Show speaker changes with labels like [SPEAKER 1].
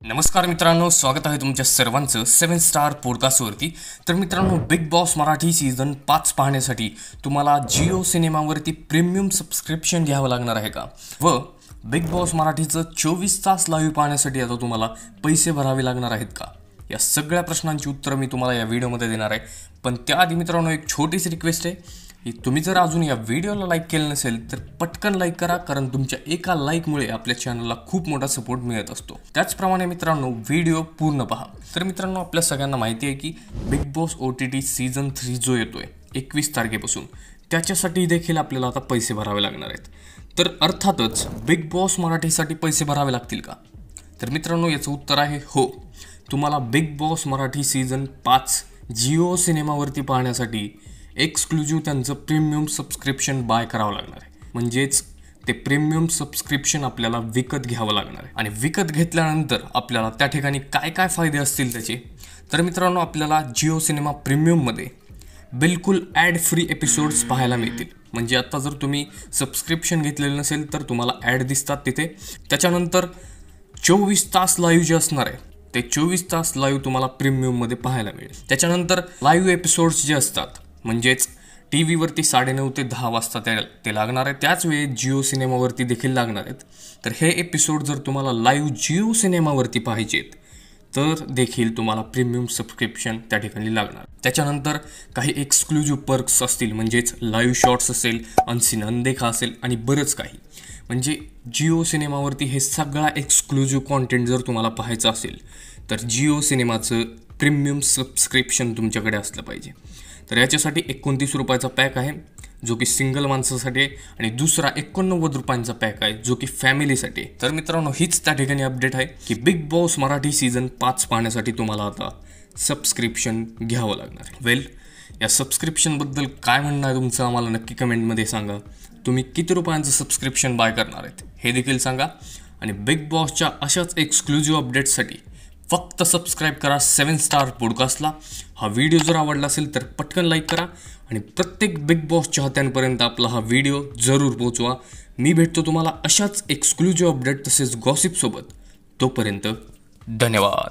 [SPEAKER 1] नमस्कार मित्रांनो, स्वागत आहे तुमच्या सर्वांचं 7 स्टार पॉडकास्टवरती। तर मित्रांनो, बिग बॉस मराठी सीझन 5 पाहण्यासाठी तुम्हाला जिओ सिनेमावरती प्रीमियम सबस्क्रिप्शन घ्यावं लागणार आहे का? व बिग बॉस मराठीचं 24 तास लाईव्ह पाहण्यासाठी आता तुम्हाला पैसे भरावे लागणार आहेत का? या सगळ्या प्रश्नांची उत्तरं मी तुम्हाला या व्हिडिओमध्ये देणार आहे। पण त्याआधी मित्रांनो, एक छोटीशी रिक्वेस्ट आहे की तुम्ही जर अजून या व्हिडिओला लाईक केलं नसेल तर पटकन लाईक करा, कारण तुमच्या एका लाईकमुळे आपल्या चॅनलला खूप मोठा सपोर्ट मिळत असतो। त्याचप्रमाणे मित्रांनो, व्हिडिओ पूर्ण पहा। तर मित्रांनो, आपल्या सगळ्यांना माहिती आहे की बिग बॉस OTT सीझन 3 जो येतोय 21 तारखेपासून, त्याच्यासाठी देखील आपल्याला आता पैसे भरावे लागणार आहेत। तर अर्थातच बिग बॉस मराठीसाठी पैसे भरावे लागतील का? तर मित्रांनो, याचं उत्तर आहे हो। तुम्हाला Bigg Boss Marathi season 5 Jio सिनेमावरती पाहण्यासाठी एक्सक्लुझिव्ह त्यांचं प्रीमियम सबस्क्रिप्शन बाय करावं लागणार आहे। म्हणजेच ते प्रीमियम सबस्क्रिप्शन आपल्याला विकत घ्यावं लागणार आहे। आणि विकत घेतल्यानंतर आपल्याला त्या ठिकाणी काय काय फायदे असतील त्याचे, तर मित्रांनो, आपल्याला जिओ सिनेमा प्रीमियममध्ये बिलकुल ॲड फ्री एपिसोड्स पाहायला मिळतील। म्हणजे आता जर तुम्ही सबस्क्रिप्शन घेतलेलं नसेल तर तुम्हाला ॲड दिसतात तिथे। त्याच्यानंतर 24 तास लाईव्ह जे असणार आहे ते 24 तास लाईव्ह तुम्हाला प्रीमियममध्ये पाहायला मिळेल। त्याच्यानंतर लाईव्ह एपिसोड्स जे असतात, म्हणजेच टी व्हीवरती 9:30 ते 10 वाजता ते लागणार आहे, त्याच वेळी जिओ सिनेमावरती देखील लागणार आहेत। तर हे एपिसोड जर तुम्हाला लाईव्ह जिओ सिनेमावरती पाहिजेत तर देखील तुम्हाला प्रीमियम सबस्क्रिप्शन त्या ठिकाणी लागणार। त्याच्यानंतर काही एक्सक्लुझिव्ह पर्क्स असतील, म्हणजेच लाईव्ह शॉट्स असेल, अनसीन अनदेखा असेल आणि बरंच काही। म्हणजे जिओ सिनेमावरती हे सगळा एक्सक्लुझिव्ह कॉन्टेंट जर तुम्हाला पाहायचं असेल तर जिओ सिनेमाचं प्रीमियम सबस्क्रिप्शन तुमच्याकडे असलं पाहिजे। तर याच्यासाठी 29 रुपयाचा पॅक आहे जो की सिंगल माणसासाठी आहे, आणि दुसरा 89 रुपयांचा पॅक आहे जो की फॅमिलीसाठी। तर मित्रांनो, हीच त्या ठिकाणी अपडेट आहे की बिग बॉस मराठी सीझन 5 पाहण्यासाठी तुम्हाला आता सबस्क्रिप्शन घ्यावं लागणार आहे। वेल, या सबस्क्रिप्शनबद्दल काय म्हणणं आहे तुमचं आम्हाला नक्की कमेंटमध्ये सांगा। तुम्ही किती रुपयांचं सबस्क्रिप्शन बाय करणार आहेत हे देखील सांगा। आणि बिग बॉसच्या अशाच एक्सक्लुझिव्ह अपडेट्ससाठी फक्त सबस्क्राईब करा 7 स्टार पॉडकास्टला। हा व्हिडिओ जर आवडला असेल तर पटकन लाईक करा आणि प्रत्येक बिग बॉस चाहत्यांपर्यंत आपला हा व्हिडिओ जरूर पोहोचवा। मी भेटतो तुम्हाला अशाच एक्सक्लुझिव्ह अपडेट तसेच गॉसिपसोबत। तोपर्यंत धन्यवाद।